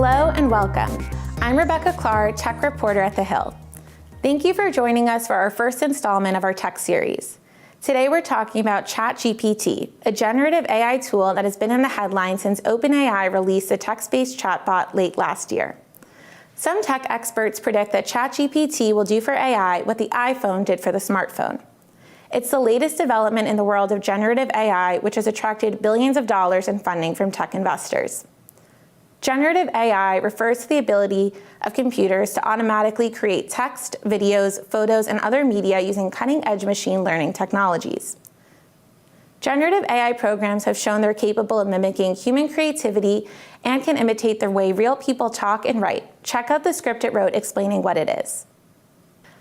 Hello and welcome. I'm Rebecca Clark, tech reporter at The Hill. Thank you for joining us for our first installment of our tech series. Today we're talking about ChatGPT, a generative AI tool that has been in the headlines since OpenAI released a text-based chatbot late last year. Some tech experts predict that ChatGPT will do for AI what the iPhone did for the smartphone. It's the latest development in the world of generative AI, which has attracted billions of dollars in funding from tech investors. Generative AI refers to the ability of computers to automatically create text, videos, photos, and other media using cutting-edge machine learning technologies. Generative AI programs have shown they're capable of mimicking human creativity and can imitate the way real people talk and write. Check out the script it wrote explaining what it is.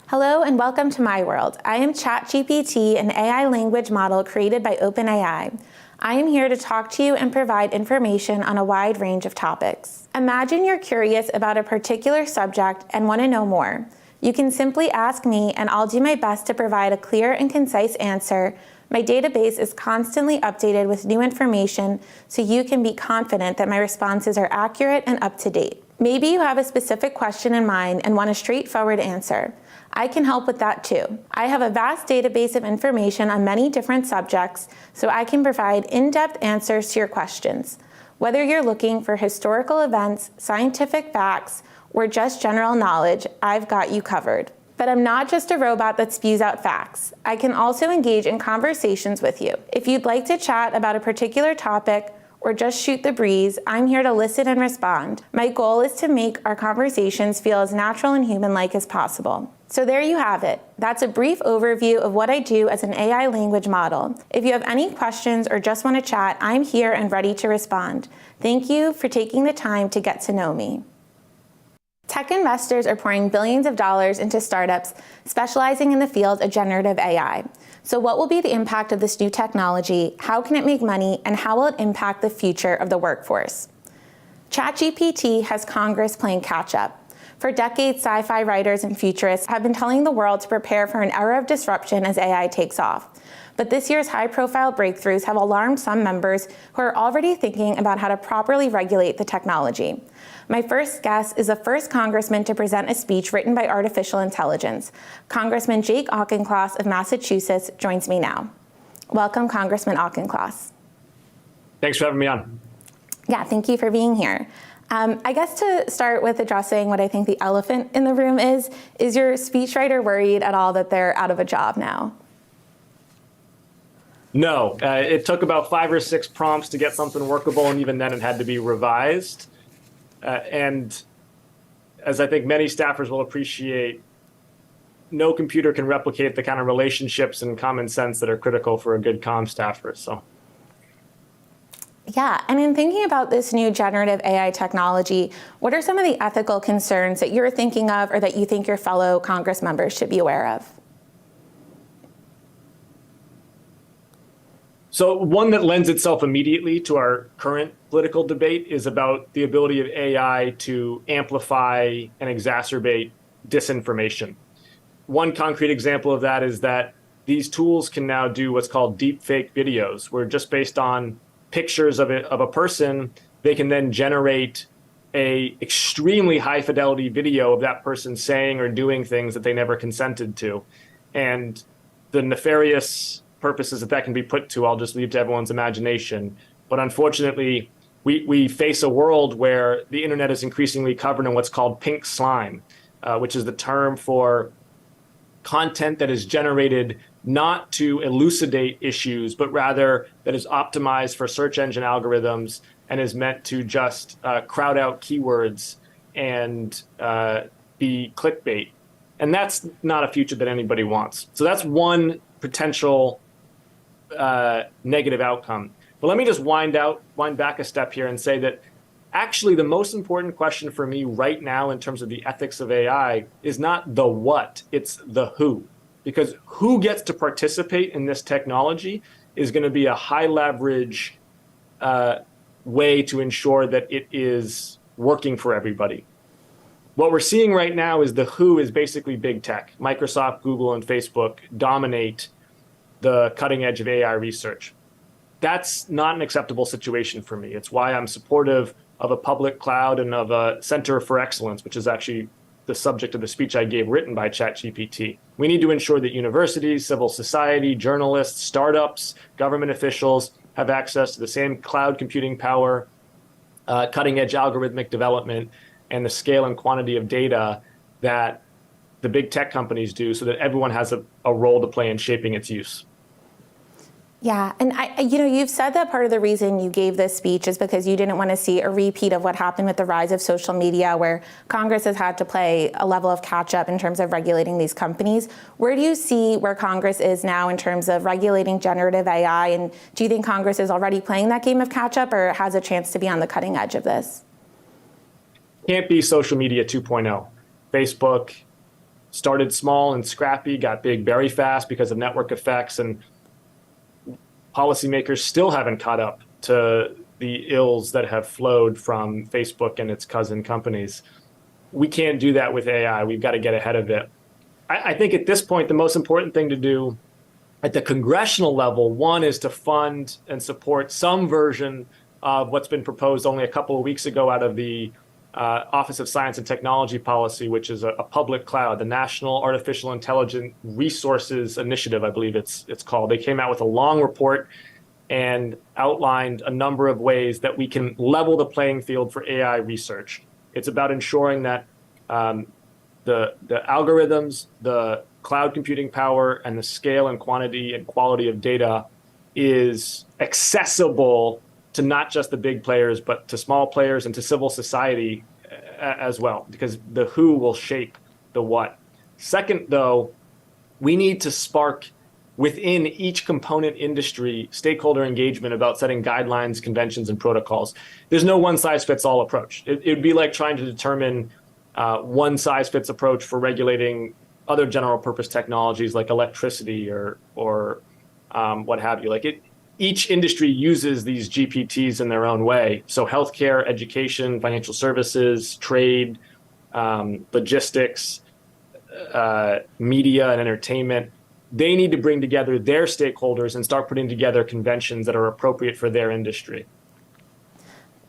Hello and welcome to my world. I am ChatGPT, an AI language model created by OpenAI. I am here to talk to you and provide information on a wide range of topics. Imagine you're curious about a particular subject and want to know more. You can simply ask me and I'll do my best to provide a clear and concise answer. My database is constantly updated with new information, so you can be confident that my responses are accurate and up to date. Maybe you have a specific question in mind and want a straightforward answer. I can help with that too. I have a vast database of information on many different subjects, so I can provide in-depth answers to your questions. Whether you're looking for historical events, scientific facts, or just general knowledge, I've got you covered. But I'm not just a robot that spews out facts. I can also engage in conversations with you. If you'd like to chat about a particular topic or just shoot the breeze, I'm here to listen and respond. My goal is to make our conversations feel as natural and human-like as possible. So there you have it. That's a brief overview of what I do as an AI language model. If you have any questions or just want to chat, I'm here and ready to respond. Thank you for taking the time to get to know me. Tech investors are pouring billions of dollars into startups specializing in the field of generative AI. So what will be the impact of this new technology? How can it make money? And how will it impact the future of the workforce? ChatGPT has Congress playing catch up. For decades, sci-fi writers and futurists have been telling the world to prepare for an era of disruption as AI takes off. But this year's high-profile breakthroughs have alarmed some members who are already thinking about how to properly regulate the technology. My first guest is the first congressman to present a speech written by artificial intelligence. Congressman Jake Auchincloss of Massachusetts joins me now. Welcome, Congressman Auchincloss. Thanks for having me on. Yeah, thank you for being here. I guess to start with addressing what I think the elephant in the room is your speechwriter worried at all that they're out of a job now? No, it took about 5 or 6 prompts to get something workable, and even then it had to be revised. And as I think many staffers will appreciate, no computer can replicate the kind of relationships and common sense that are critical for a good comm staffer. So. Yeah, and in thinking about this new generative AI technology, what are some of the ethical concerns that you're thinking of or that you think your fellow Congress members should be aware of? So one that lends itself immediately to our current political debate is about the ability of AI to amplify and exacerbate disinformation. One concrete example of that is that these tools can now do what's called deepfake videos, where just based on pictures of a person, they can then generate a extremely high fidelity video of that person saying or doing things that they never consented to. And the nefarious purposes that can be put to, I'll just leave to everyone's imagination. But unfortunately, we face a world where the internet is increasingly covered in what's called pink slime, which is the term for content that is generated not to elucidate issues, but rather that is optimized for search engine algorithms and is meant to just crowd out keywords and be clickbait. And that's not a future that anybody wants. So that's one potential negative outcome. But let me just wind back a step here and say that actually the most important question for me right now in terms of the ethics of AI is not the what, it's the who. Because who gets to participate in this technology is going to be a high leverage way to ensure that it is working for everybody. What we're seeing right now is the who is basically big tech. Microsoft, Google, and Facebook dominate the cutting edge of AI research. That's not an acceptable situation for me. It's why I'm supportive of a public cloud and of a center for excellence, which is actually the subject of the speech I gave written by ChatGPT. We need to ensure that universities, civil society, journalists, startups, government officials have access to the same cloud computing power, cutting edge algorithmic development, and the scale and quantity of data that the big tech companies do, so that everyone has a role to play in shaping its use. Yeah, and you've said that part of the reason you gave this speech is because you didn't want to see a repeat of what happened with the rise of social media, where Congress has had to play a level of catch up in terms of regulating these companies. Where do you see where Congress is now in terms of regulating generative AI? And do you think Congress is already playing that game of catch up, or has a chance to be on the cutting edge of this? Can't be social media 2.0. Facebook started small and scrappy, got big very fast because of network effects, and policymakers still haven't caught up to the ills that have flowed from Facebook and its cousin companies. We can't do that with AI. We've got to get ahead of it. I think at this point, the most important thing to do at the congressional level, one, is to fund and support some version of what's been proposed only a couple of weeks ago out of the Office of Science and Technology Policy, which is a public cloud, the National Artificial Intelligence Resources Initiative, I believe it's called. They came out with a long report and outlined a number of ways that we can level the playing field for AI research. It's about ensuring that the algorithms, the cloud computing power, and the scale and quantity and quality of data is accessible to not just the big players, but to small players and to civil society as well, because the who will shape the what. Second, though, we need to spark within each component industry stakeholder engagement about setting guidelines, conventions, and protocols. There's no one-size-fits-all approach. It'd be like trying to determine one-size-fits approach for regulating other general-purpose technologies like electricity or what have you. Each industry uses these GPTs in their own way. So healthcare, education, financial services, trade, logistics, media and entertainment, they need to bring together their stakeholders and start putting together conventions that are appropriate for their industry.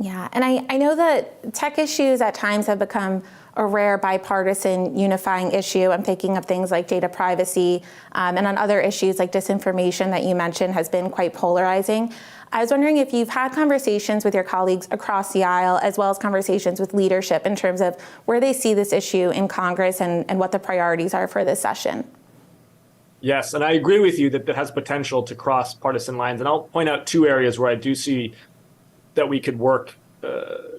Yeah, and I know that tech issues at times have become a rare bipartisan unifying issue. I'm thinking of things like data privacy, and on other issues like disinformation that you mentioned has been quite polarizing. I was wondering if you've had conversations with your colleagues across the aisle, as well as conversations with leadership in terms of where they see this issue in Congress and what the priorities are for this session. Yes, and I agree with you that that has potential to cross partisan lines. And I'll point out two areas where I do see that we could work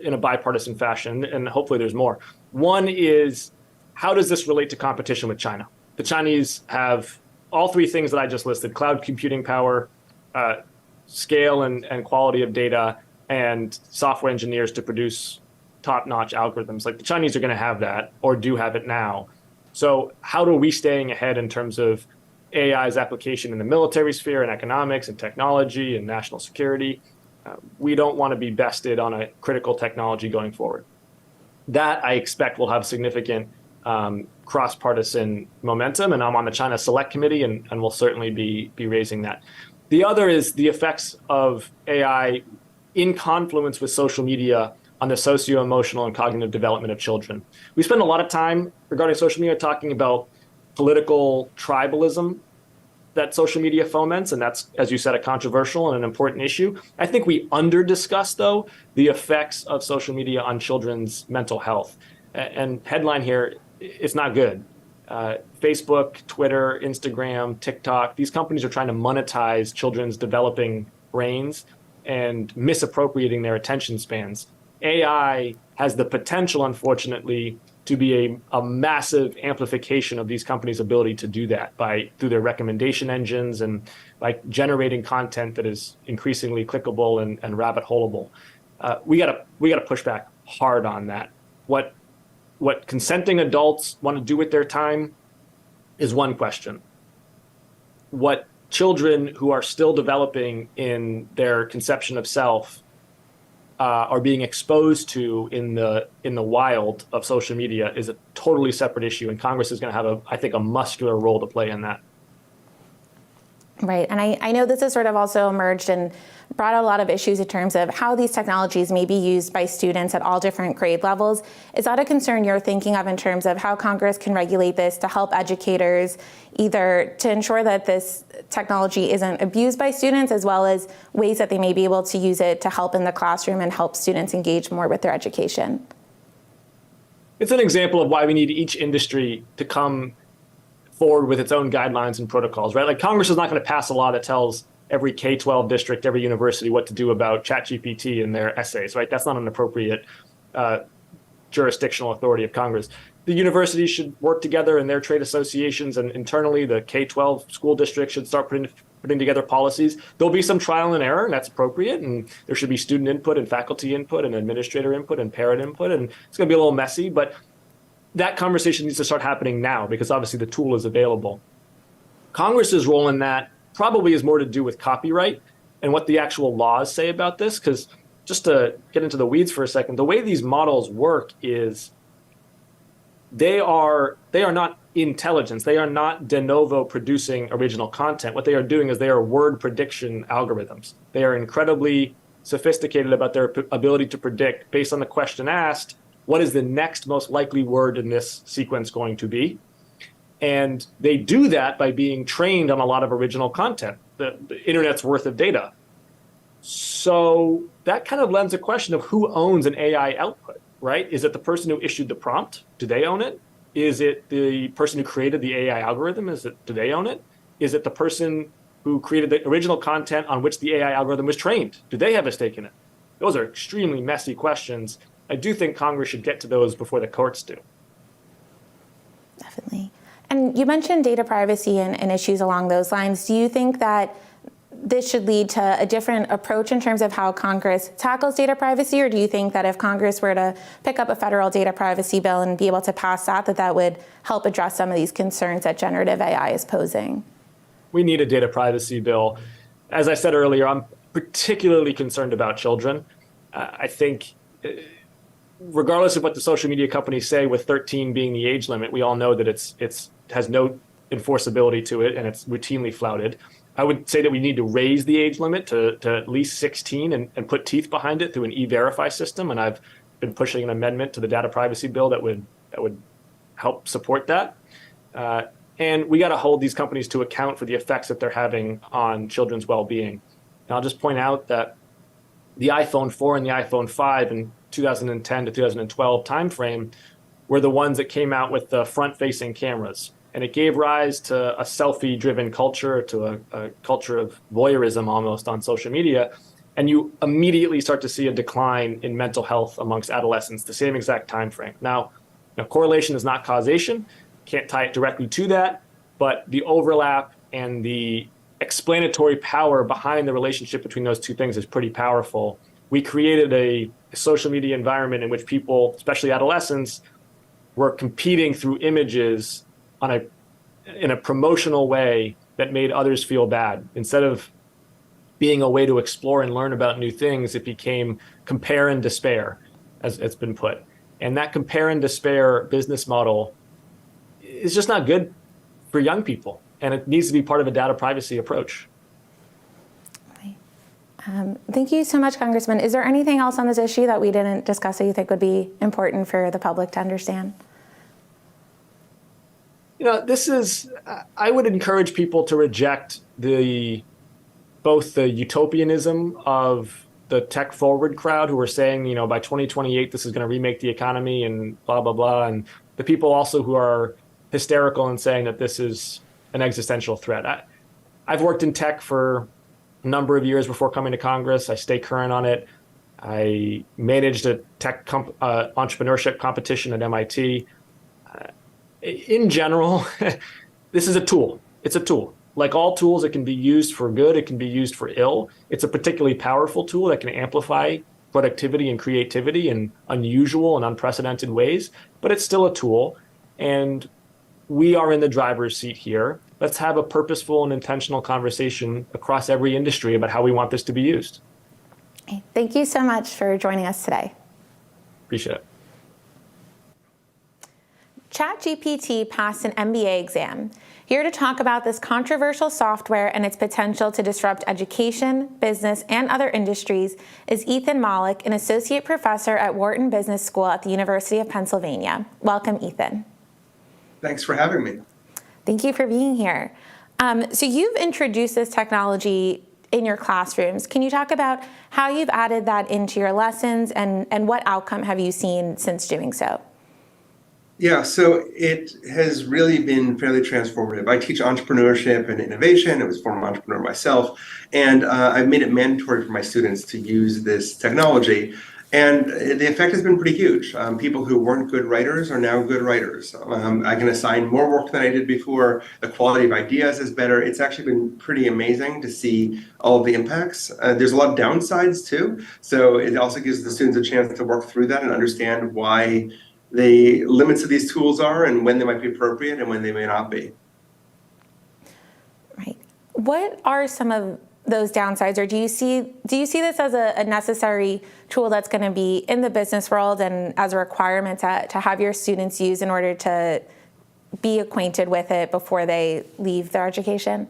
in a bipartisan fashion, and hopefully there's more. One is, how does this relate to competition with China? The Chinese have all three things that I just listed: cloud computing power, scale and quality of data, and software engineers to produce top-notch algorithms. Like, the Chinese are going to have that, or do have it now. So how are we staying ahead in terms of AI's application in the military sphere and economics and technology and national security? We don't want to be bested on a critical technology going forward. That, I expect, will have significant cross-partisan momentum, and I'm on the China Select Committee, and we'll certainly be raising that. The other is the effects of AI in confluence with social media on the socio-emotional and cognitive development of children. We spend a lot of time regarding social media talking about political tribalism that social media foments, and that's, as you said, a controversial and an important issue. I think we under-discuss, though, the effects of social media on children's mental health. And headline here, it's not good. Facebook, Twitter, Instagram, TikTok, these companies are trying to monetize children's developing brains and misappropriating their attention spans. AI has the potential, unfortunately, to be a massive amplification of these companies' ability to do that through their recommendation engines and by generating content that is increasingly clickable and rabbit holeable. We gotta push back hard on that. What consenting adults want to do with their time is one question. What children who are still developing in their conception of self are being exposed to in the wild of social media is a totally separate issue, and Congress is going to have I think, a muscular role to play in that. Right, and I know this has sort of also emerged and brought a lot of issues in terms of how these technologies may be used by students at all different grade levels. Is that a concern you're thinking of in terms of how Congress can regulate this to help educators, either to ensure that this technology isn't abused by students, as well as ways that they may be able to use it to help in the classroom and help students engage more with their education? It's an example of why we need each industry to come forward with its own guidelines and protocols, right? Like Congress is not going to pass a law that tells every K-12 district, every university what to do about ChatGPT in their essays, right? That's not an appropriate jurisdictional authority of Congress. The universities should work together in their trade associations, and internally the K-12 school districts should start putting together policies. There'll be some trial and error, and that's appropriate, and there should be student input and faculty input and administrator input and parent input, and it's going to be a little messy, but that conversation needs to start happening now because obviously the tool is available. Congress's role in that probably is more to do with copyright and what the actual laws say about this, because just to get into the weeds for a second, the way these models work is they are not intelligence. They are not de novo producing original content. What they are doing is they are word prediction algorithms. They are incredibly sophisticated about their ability to predict, based on the question asked, what is the next most likely word in this sequence going to be? And they do that by being trained on a lot of original content, the internet's worth of data. So that kind of lends a question of who owns an AI output, right? Is it the person who issued the prompt? Do they own it? Is it the person who created the AI algorithm? Do they own it? Is it the person who created the original content on which the AI algorithm was trained? Do they have a stake in it? Those are extremely messy questions. I do think Congress should get to those before the courts do. Definitely. And you mentioned data privacy and issues along those lines. Do you think that this should lead to a different approach in terms of how Congress tackles data privacy? Or do you think that if Congress were to pick up a federal data privacy bill and be able to pass that, that would help address some of these concerns that generative AI is posing? We need a data privacy bill. As I said earlier, I'm particularly concerned about children. I think regardless of what the social media companies say, with 13 being the age limit, we all know that it has no enforceability to it and it's routinely flouted. I would say that we need to raise the age limit to at least 16 and put teeth behind it through an e-verify system. And I've been pushing an amendment to the data privacy bill that would help support that. And we got to hold these companies to account for the effects that they're having on children's well-being. And I'll just point out that the iPhone 4 and the iPhone 5 in 2010 to 2012 timeframe were the ones that came out with the front-facing cameras. And it gave rise to a selfie-driven culture, to a culture of voyeurism almost on social media. And you immediately start to see a decline in mental health amongst adolescents, the same exact time frame. Now, correlation is not causation. Can't tie it directly to that. But the overlap and the explanatory power behind the relationship between those two things is pretty powerful. We created a social media environment in which people, especially adolescents, were competing through images in a promotional way that made others feel bad. Instead of being a way to explore and learn about new things, it became compare and despair, as it's been put. And that compare and despair business model is just not good for young people. And it needs to be part of a data privacy approach. Thank you so much, Congressman. Is there anything else on this issue that we didn't discuss that you think would be important for the public to understand? I would encourage people to reject both the utopianism of the tech forward crowd who are saying, by 2028, this is going to remake the economy and blah, blah, blah. And the people also who are hysterical and saying that this is an existential threat. I've worked in tech for a number of years before coming to Congress. I stay current on it. I managed a tech entrepreneurship competition at MIT. In general, this is a tool. It's a tool. Like all tools, it can be used for good. It can be used for ill. It's a particularly powerful tool that can amplify productivity and creativity in unusual and unprecedented ways, but it's still a tool. And we are in the driver's seat here. Let's have a purposeful and intentional conversation across every industry about how we want this to be used. Thank you so much for joining us today. Appreciate it. ChatGPT passed an MBA exam. Here to talk about this controversial software and its potential to disrupt education, business, and other industries is Ethan Malik, an associate professor at Wharton Business School at the University of Pennsylvania. Welcome, Ethan. Thanks for having me. Thank you for being here. So you've introduced this technology in your classrooms. Can you talk about how you've added that into your lessons and what outcome have you seen since doing so? Yeah, so it has really been fairly transformative. I teach entrepreneurship and innovation. I was a former entrepreneur myself, and I've made it mandatory for my students to use this technology. And the effect has been pretty huge. People who weren't good writers are now good writers. I can assign more work than I did before. The quality of ideas is better. It's actually been pretty amazing to see all of the impacts. There's a lot of downsides too. So it also gives the students a chance to work through that and understand why the limits of these tools are and when they might be appropriate and when they may not be. Right. What are some of those downsides, or do you see this as a necessary tool that's going to be in the business world and as a requirement to have your students use in order to be acquainted with it before they leave their education?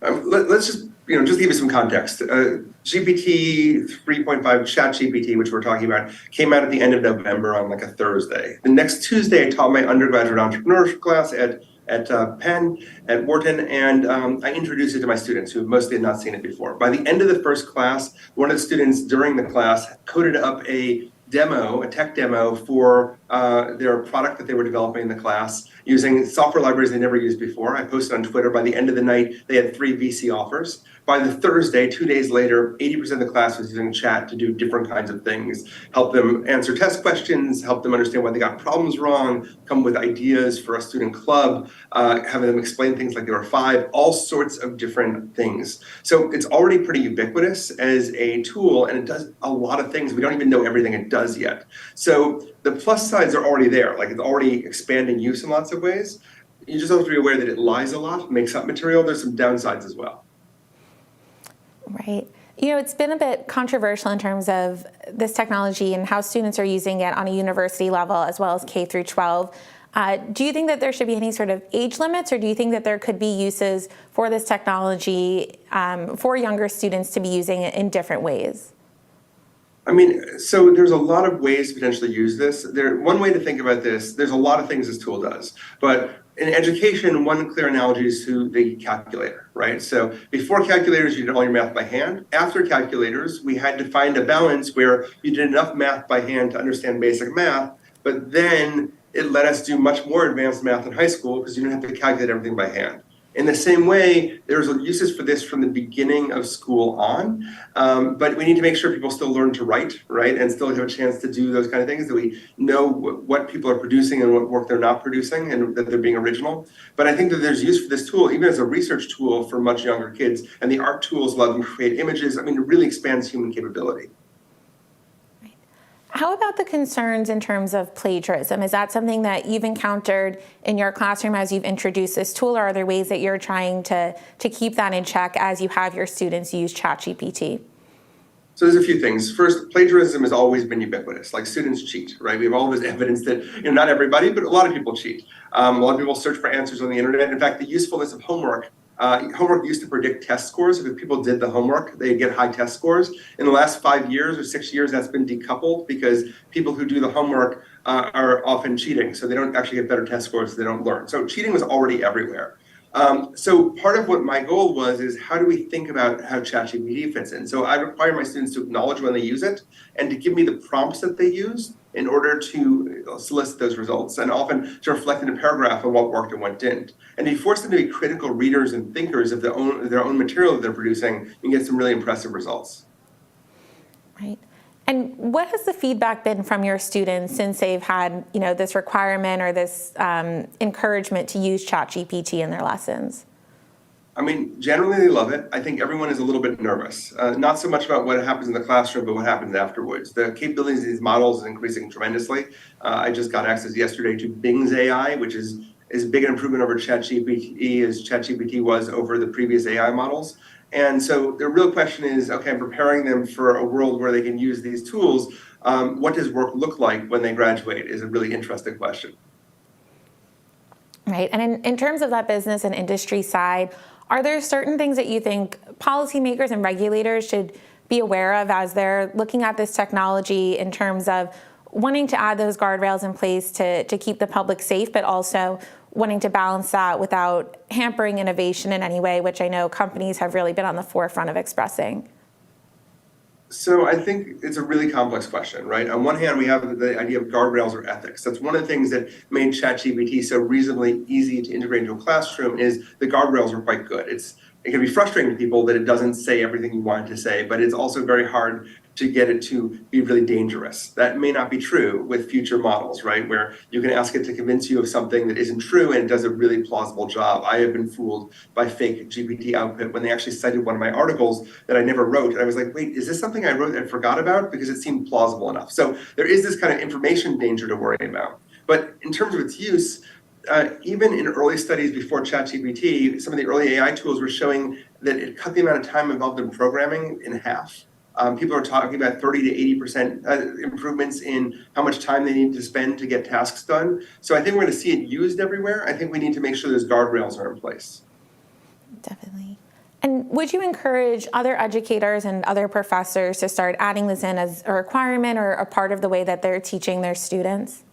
Let's just give you some context. GPT 3.5, ChatGPT, which we're talking about, came out at the end of November on like a Thursday. The next Tuesday, I taught my undergraduate entrepreneurship class at Penn, at Wharton, and I introduced it to my students who mostly had not seen it before. By the end of the first class, one of the students during the class coded up a tech demo for their product that they were developing in the class using software libraries they never used before. I posted on Twitter. By the end of the night, they had 3 VC offers. By the Thursday, 2 days later, 80% of the class was using chat to do different kinds of things, help them answer test questions, help them understand why they got problems wrong, come with ideas for a student club, having them explain things like they were 5, all sorts of different things. So it's already pretty ubiquitous as a tool, and it does a lot of things. We don't even know everything it does yet. So the plus sides are already there. Like, it's already expanding use in lots of ways. You just have to be aware that it lies a lot, makes up material. There's some downsides as well. Right. It's been a bit controversial in terms of this technology and how students are using it on a university level as well as K through 12. Do you think that there should be any sort of age limits, or do you think that there could be uses for this technology for younger students to be using it in different ways? So there's a lot of ways to potentially use this. One way to think about this, there's a lot of things this tool does, but in education, one clear analogy is to the calculator, right? So before calculators, you did all your math by hand. After calculators, we had to find a balance where you did enough math by hand to understand basic math, but then it let us do much more advanced math in high school because you didn't have to calculate everything by hand. In the same way, there's uses for this from the beginning of school on, but we need to make sure people still learn to write, right, and still have a chance to do those kind of things, that we know what people are producing and what work they're not producing, and that they're being original. But I think that there's use for this tool, even as a research tool for much younger kids, and the art tools allow them to create images. It really expands human capability. How about the concerns in terms of plagiarism? Is that something that you've encountered in your classroom as you've introduced this tool, or are there ways that you're trying to keep that in check as you have your students use ChatGPT? So there's a few things. First, plagiarism has always been ubiquitous. Like, students cheat, right? We have all this evidence that, not everybody, but a lot of people cheat. A lot of people search for answers on the internet. In fact, the usefulness of homework used to predict test scores. If people did the homework, they'd get high test scores. In the last 5 years or 6 years, that's been decoupled because people who do the homework are often cheating. So they don't actually get better test scores, so they don't learn. So cheating was already everywhere. So part of what my goal was is, how do we think about how ChatGPT fits in? So I require my students to acknowledge when they use it and to give me the prompts that they use in order to solicit those results, and often to reflect in a paragraph on what worked and what didn't. And you force them to be critical readers and thinkers of their own material that they're producing, and get some really impressive results. Right. And what has the feedback been from your students since they've had, this requirement or this encouragement to use ChatGPT in their lessons? Generally they love it. I think everyone is a little bit nervous, not so much about what happens in the classroom, but what happens afterwards. The capabilities of these models is increasing tremendously. I just got access yesterday to Bing's AI, which is as big an improvement over ChatGPT as ChatGPT was over the previous AI models. And so the real question is, okay, I'm preparing them for a world where they can use these tools. What does work look like when they graduate is a really interesting question. Right. And in terms of that business and industry side, are there certain things that you think policymakers and regulators should be aware of as they're looking at this technology in terms of wanting to add those guardrails in place to keep the public safe, but also wanting to balance that without hampering innovation in any way, which I know companies have really been on the forefront of expressing? So I think it's a really complex question, right? On one hand, we have the idea of guardrails or ethics. That's one of the things that made ChatGPT so reasonably easy to integrate into a classroom is the guardrails are quite good. It can be frustrating to people that it doesn't say everything you want it to say, but it's also very hard to get it to be really dangerous. That may not be true with future models, right? Where you can ask it to convince you of something that isn't true and it does a really plausible job. I have been fooled by fake GPT output when they actually cited one of my articles that I never wrote. And I was like, wait, is this something I wrote and forgot about? Because it seemed plausible enough. So there is this kind of information danger to worry about. But in terms of its use, even in early studies before ChatGPT, some of the early AI tools were showing that it cut the amount of time involved in programming in half. People are talking about 30 to 80% improvements in how much time they need to spend to get tasks done. So I think we're going to see it used everywhere. I think we need to make sure those guardrails are in place. Definitely. And would you encourage other educators and other professors to start adding this in as a requirement or a part of the way that they're teaching their students?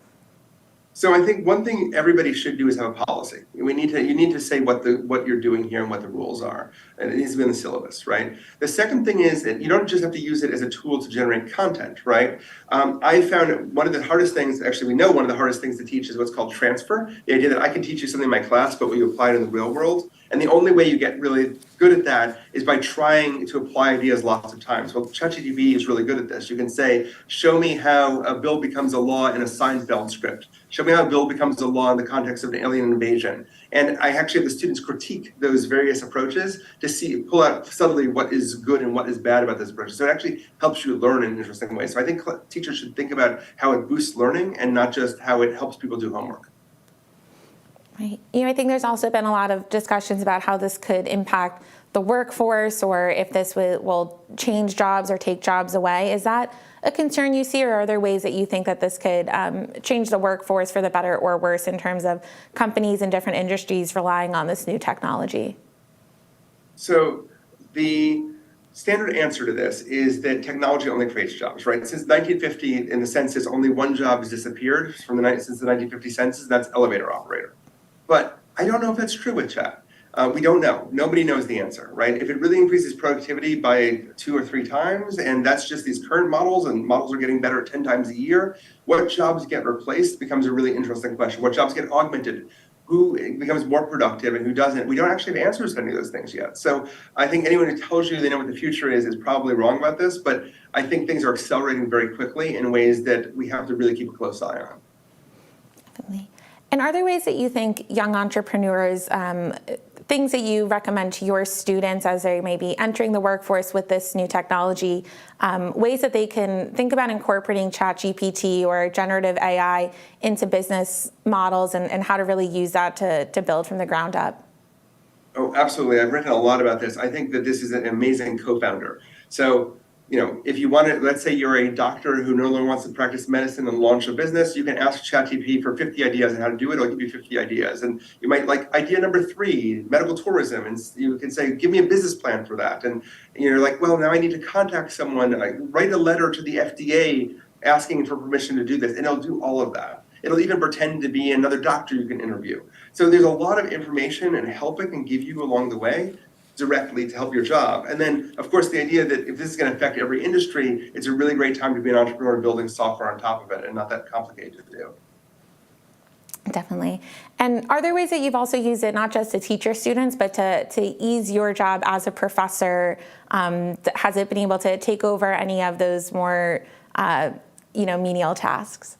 So I think one thing everybody should do is have a policy. You need to say what you're doing here and what the rules are, and it needs to be in the syllabus, right? The second thing is that you don't just have to use it as a tool to generate content, right? I found one of the hardest things, actually we know one of the hardest things to teach is what's called transfer. The idea that I can teach you something in my class, but will you apply it in the real world? And the only way you get really good at that is by trying to apply ideas lots of times. Well, ChatGPT is really good at this. You can say, show me how a bill becomes a law in a Seinfeld script. Show me how a bill becomes a law in the context of an alien invasion. And I actually have the students critique those various approaches to pull out subtly what is good and what is bad about this approach. So it actually helps you learn in an interesting way. So I think teachers should think about how it boosts learning and not just how it helps people do homework. Right. I think there's also been a lot of discussions about how this could impact the workforce or if this will change jobs or take jobs away. Is that a concern you see, or are there ways that you think that this could change the workforce for the better or worse in terms of companies in different industries relying on this new technology? So the standard answer to this is that technology only creates jobs, right? Since 1950, in the census, only one job has disappeared since the 1950 census, that's elevator operator. But I don't know if that's true with chat. We don't know. Nobody knows the answer, right? If it really increases productivity by 2 or 3 times, and that's just these current models, and models are getting better 10 times a year, what jobs get replaced becomes a really interesting question. What jobs get augmented? Who becomes more productive and who doesn't? We don't actually have answers to any of those things yet. So I think anyone who tells you they know what the future is probably wrong about this, but I think things are accelerating very quickly in ways that we have to really keep a close eye on. Definitely. And are there ways that you think young entrepreneurs, things that you recommend to your students as they may be entering the workforce with this new technology, ways that they can think about incorporating ChatGPT or generative AI into business models and how to really use that to build from the ground up? Oh, absolutely. I've written a lot about this. I think that this is an amazing co-founder. So, if you want to, let's say you're a doctor who no longer wants to practice medicine and launch a business, you can ask ChatGPT for 50 ideas on how to do it. It'll give you 50 ideas. And you might like idea number 3, medical tourism. And you can say, give me a business plan for that. And you're like, well, now I need to contact someone, write a letter to the FDA asking for permission to do this. And it'll do all of that. It'll even pretend to be another doctor you can interview. So there's a lot of information and help it can give you along the way directly to help your job. And then, of course, the idea that if this is going to affect every industry, it's a really great time to be an entrepreneur building software on top of it and not that complicated to do. Definitely. And are there ways that you've also used it not just to teach your students, but to ease your job as a professor? Has it been able to take over any of those more menial tasks?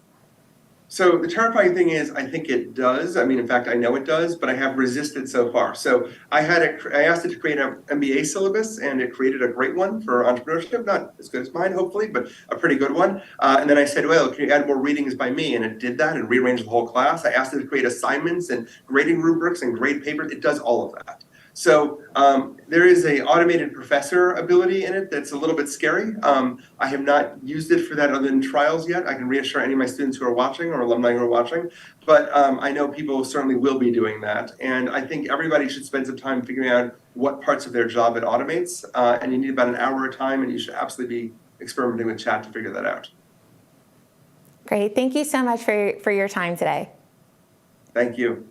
So the terrifying thing is, I think it does. I mean, in fact, I know it does, but I have resisted so far. So I asked it to create an MBA syllabus, and it created a great one for entrepreneurship, not as good as mine, hopefully, but a pretty good one. And then I said, well, can you add more readings by me? And it did that and rearranged the whole class. I asked it to create assignments and grading rubrics and grade papers. It does all of that. So there is a automated professor ability in it that's a little bit scary. I have not used it for that other than trials yet. I can reassure any of my students who are watching or alumni who are watching, but I know people certainly will be doing that. And I think everybody should spend some time figuring out what parts of their job it automates. And you need about an hour at a time, and you should absolutely be experimenting with chat to figure that out. Great. Thank you so much for your time today. Thank you.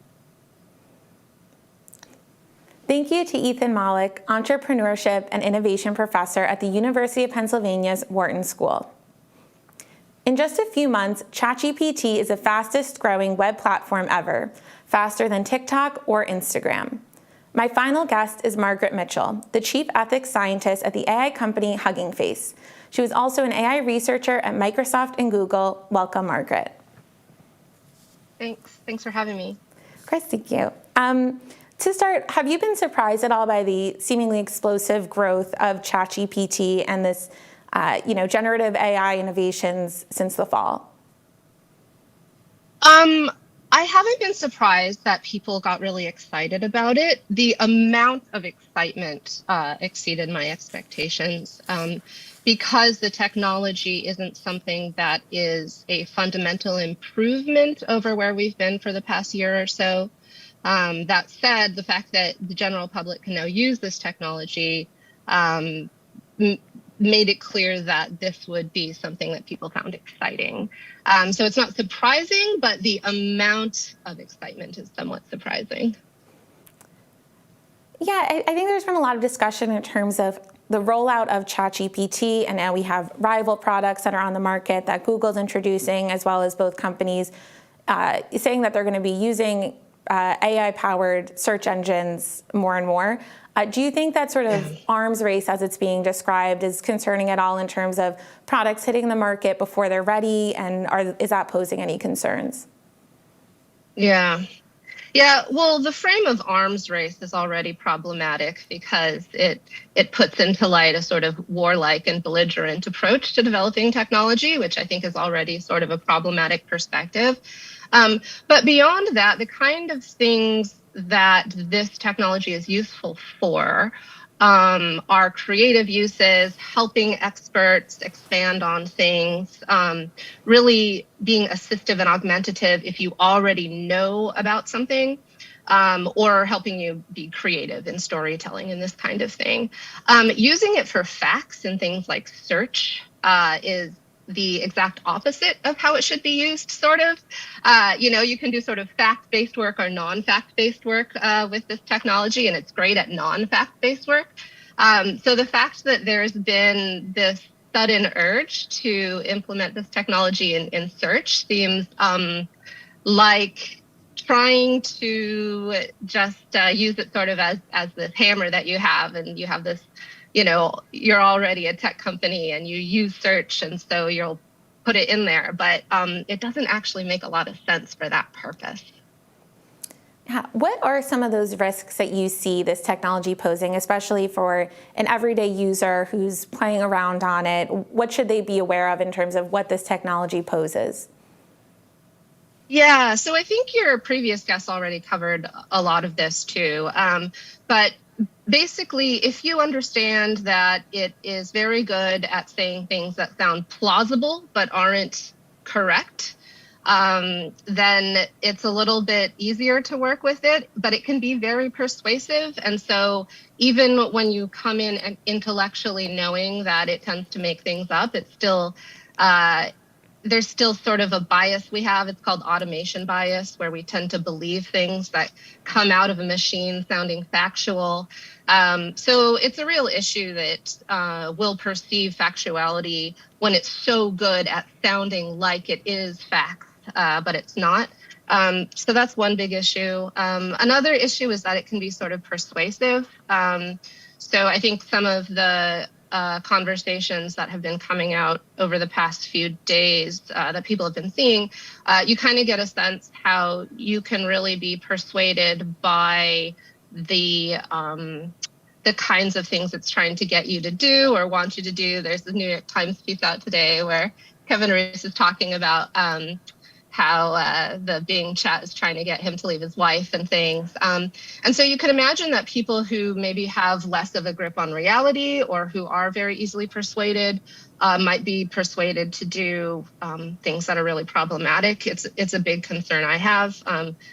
Thank you to Ethan Malik, Entrepreneurship and Innovation Professor at the University of Pennsylvania's Wharton School. In just a few months, ChatGPT is the fastest growing web platform ever, faster than TikTok or Instagram. My final guest is Margaret Mitchell, the Chief Ethics Scientist at the AI company Hugging Face. She was also an AI researcher at Microsoft and Google. Welcome, Margaret. Thanks for having me. Chris, thank you. To start, have you been surprised at all by the seemingly explosive growth of ChatGPT and this, generative AI innovations since the fall? I haven't been surprised that people got really excited about it. The amount of excitement exceeded my expectations because the technology isn't something that is a fundamental improvement over where we've been for the past year or so. That said, the fact that the general public can now use this technology made it clear that this would be something that people found exciting. So it's not surprising, but the amount of excitement is somewhat surprising. Yeah, I think there's been a lot of discussion in terms of the rollout of ChatGPT, and now we have rival products that are on the market that Google's introducing, as well as both companies saying that they're going to be using AI-powered search engines more and more. Do you think that sort of arms race, as it's being described, is concerning at all in terms of products hitting the market before they're ready, and is that posing any concerns? Yeah. Well, the frame of arms race is already problematic because it puts into light a sort of warlike and belligerent approach to developing technology, which I think is already sort of a problematic perspective. But beyond that, the kind of things that this technology is useful for are creative uses, helping experts expand on things, really being assistive and augmentative if you already know about something, or helping you be creative in storytelling and this kind of thing. Using it for facts and things like search is the exact opposite of how it should be used, sort of. You can do sort of fact-based work or non-fact-based work with this technology, and it's great at non-fact-based work. So the fact that there's been this sudden urge to implement this technology in search seems like trying to just use it sort of as this hammer that you have, and you have this, you're already a tech company and you use search, and so you'll put it in there, but it doesn't actually make a lot of sense for that purpose. What are some of those risks that you see this technology posing, especially for an everyday user who's playing around on it? What should they be aware of in terms of what this technology poses? Yeah, so I think your previous guest already covered a lot of this too. But basically, if you understand that it is very good at saying things that sound plausible but aren't correct, then it's a little bit easier to work with it, but it can be very persuasive. And so even when you come in intellectually knowing that it tends to make things up, it's still there's still sort of a bias we have. It's called automation bias, where we tend to believe things that come out of a machine sounding factual. So it's a real issue that we'll perceive factuality when it's so good at sounding like it is facts, but it's not. So that's one big issue. Another issue is that it can be sort of persuasive. So I think some of the conversations that have been coming out over the past few days that people have been seeing, you kind of get a sense how you can really be persuaded by the kinds of things it's trying to get you to do or want you to do. There's the New York Times piece out today where Kevin Roose is talking about how the Bing chat is trying to get him to leave his wife and things. And so you can imagine that people who maybe have less of a grip on reality or who are very easily persuaded might be persuaded to do things that are really problematic. It's a big concern I have.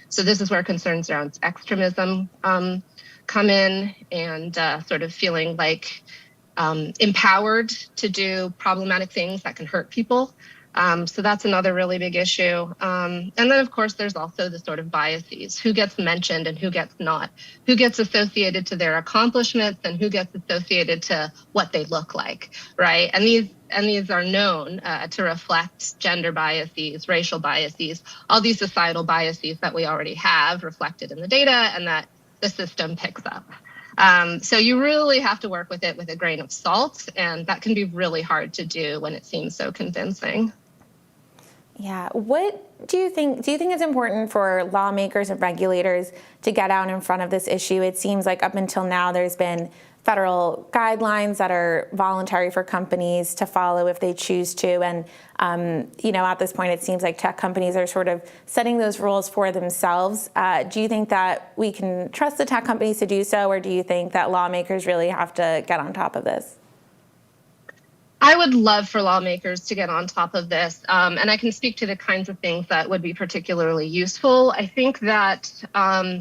So this is where concerns around extremism come in, and sort of feeling like empowered to do problematic things that can hurt people. So that's another really big issue. And then, of course, there's also the sort of biases. Who gets mentioned and who gets not? Who gets associated to their accomplishments and who gets associated to what they look like, right? And these are known to reflect gender biases, racial biases, all these societal biases that we already have reflected in the data and that the system picks up. So you really have to work with it with a grain of salt, and that can be really hard to do when it seems so convincing. Yeah. What do you think? Do you think it's important for lawmakers and regulators to get out in front of this issue? It seems like up until now there's been federal guidelines that are voluntary for companies to follow if they choose to. And, at this point, it seems like tech companies are sort of setting those rules for themselves. Do you think that we can trust the tech companies to do so, or do you think that lawmakers really have to get on top of this? I would love for lawmakers to get on top of this, and I can speak to the kinds of things that would be particularly useful. I think that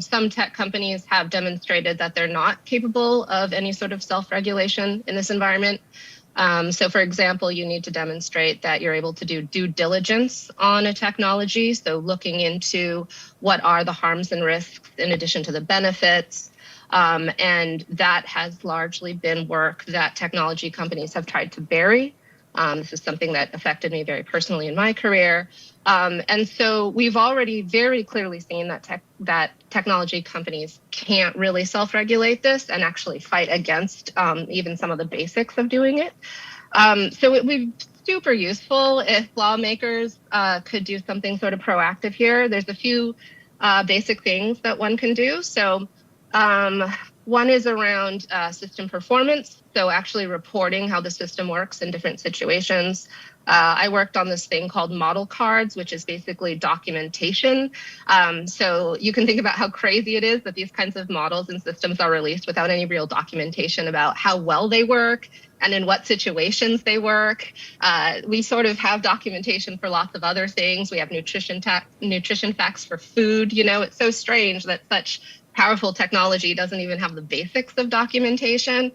some tech companies have demonstrated that they're not capable of any sort of self-regulation in this environment. So, for example, you need to demonstrate that you're able to do due diligence on a technology, so looking into what are the harms and risks in addition to the benefits. And that has largely been work that technology companies have tried to bury. This is something that affected me very personally in my career. And so we've already very clearly seen that technology companies can't really self-regulate this and actually fight against even some of the basics of doing it. So it would be super useful if lawmakers could do something sort of proactive here. There's a few basic things that one can do. So one is around system performance, so actually reporting how the system works in different situations. I worked on this thing called model cards, which is basically documentation. So you can think about how crazy it is that these kinds of models and systems are released without any real documentation about how well they work and in what situations they work. We sort of have documentation for lots of other things. We have nutrition facts for food. It's so strange that such powerful technology doesn't even have the basics of documentation.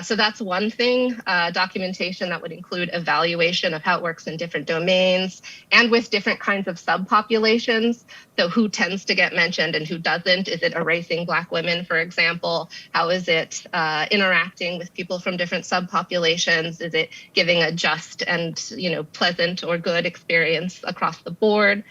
So that's one thing, documentation that would include evaluation of how it works in different domains and with different kinds of subpopulations. So who tends to get mentioned and who doesn't? Is it erasing Black women, for example? How is it interacting with people from different subpopulations? Is it giving a just and pleasant or good experience across the board?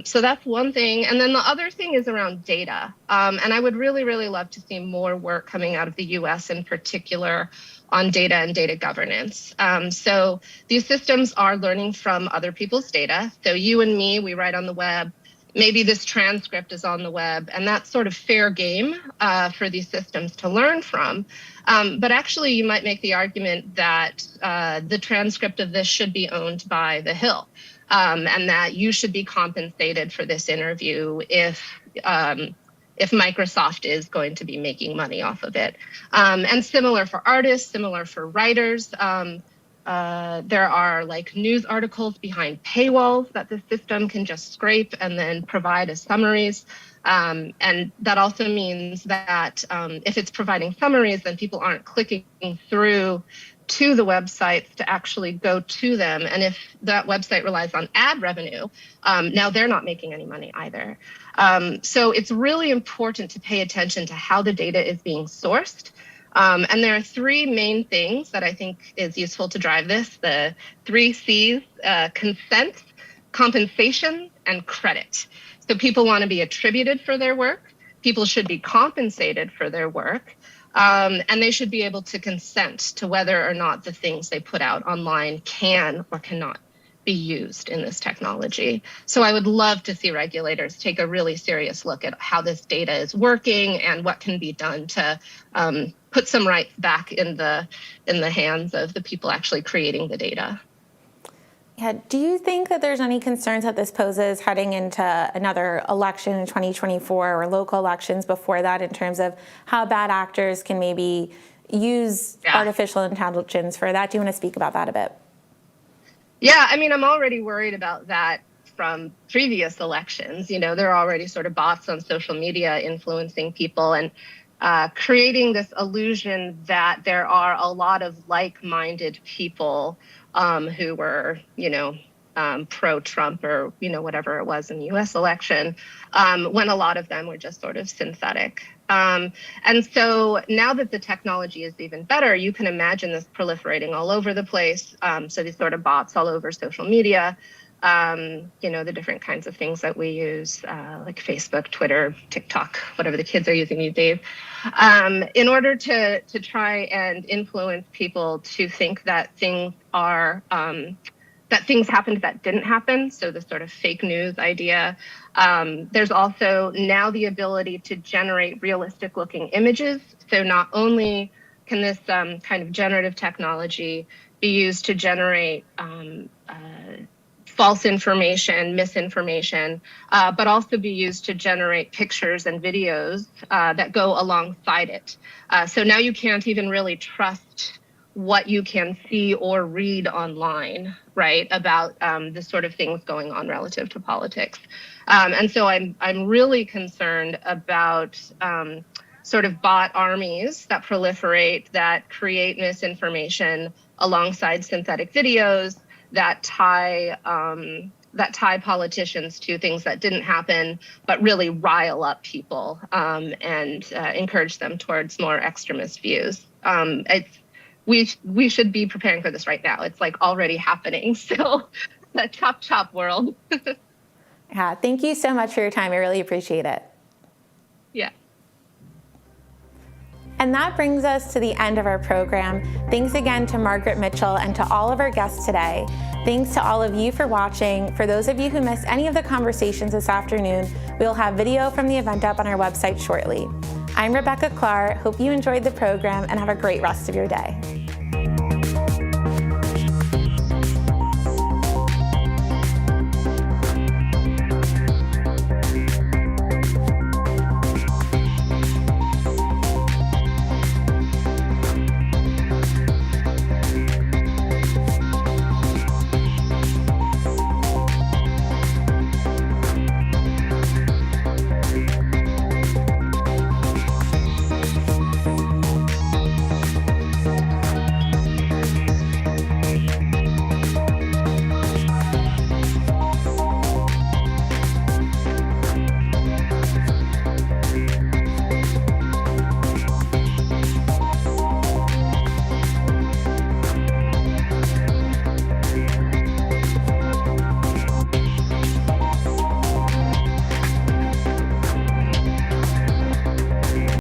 So that's one thing. And then the other thing is around data. And I would really, really love to see more work coming out of the US in particular on data and data governance. So these systems are learning from other people's data. So you and me, we write on the web. Maybe this transcript is on the web, and that's sort of fair game for these systems to learn from. But actually, you might make the argument that the transcript of this should be owned by the Hill. And that you should be compensated for this interview if Microsoft is going to be making money off of it. And similar for artists, similar for writers. There are like news articles behind paywalls that the system can just scrape and then provide as summaries. And that also means that if it's providing summaries, then people aren't clicking through to the websites to actually go to them. And if that website relies on ad revenue, now they're not making any money either. So it's really important to pay attention to how the data is being sourced. And there are three main things that I think is useful to drive this. The 3 C's, consent, compensation, and credit. So people want to be attributed for their work. People should be compensated for their work. And they should be able to consent to whether or not the things they put out online can or cannot be used in this technology. So I would love to see regulators take a really serious look at how this data is working and what can be done to put some rights back in the hands of the people actually creating the data. Yeah, do you think that there's any concerns that this poses heading into another election in 2024 or local elections before that in terms of how bad actors can maybe use artificial intelligence for that? Do you want to speak about that a bit? Yeah, I mean, I'm already worried about that from previous elections. You know, there are already sort of bots on social media influencing people and creating this illusion that there are a lot of like-minded people who were, pro-Trump or, whatever it was in the US election, when a lot of them were just sort of synthetic. And so now that the technology is even better, you can imagine this proliferating all over the place. So these sort of bots all over social media, the different kinds of things that we use, like Facebook, Twitter, TikTok, whatever the kids are using these days, in order to try and influence people to think that things are that things happened that didn't happen. So the sort of fake news idea. There's also now the ability to generate realistic looking images. So not only can this kind of generative technology be used to generate false information, misinformation, but also be used to generate pictures and videos that go alongside it. So now you can't even really trust what you can see or read online, right, about the sort of things going on relative to politics. And so I'm really concerned about sort of bot armies that proliferate, that create misinformation alongside synthetic videos, that tie politicians to things that didn't happen, but really rile up people and encourage them towards more extremist views. We should be preparing for this right now. It's like already happening. So the chop world. Yeah, thank you so much for your time. I really appreciate it. Yeah. And that brings us to the end of our program. Thanks again to Margaret Mitchell and to all of our guests today. Thanks to all of you for watching. For those of you who missed any of the conversations this afternoon, we'll have video from the event up on our website shortly. I'm Rebecca Clark. Hope you enjoyed the program and have a great rest of your day.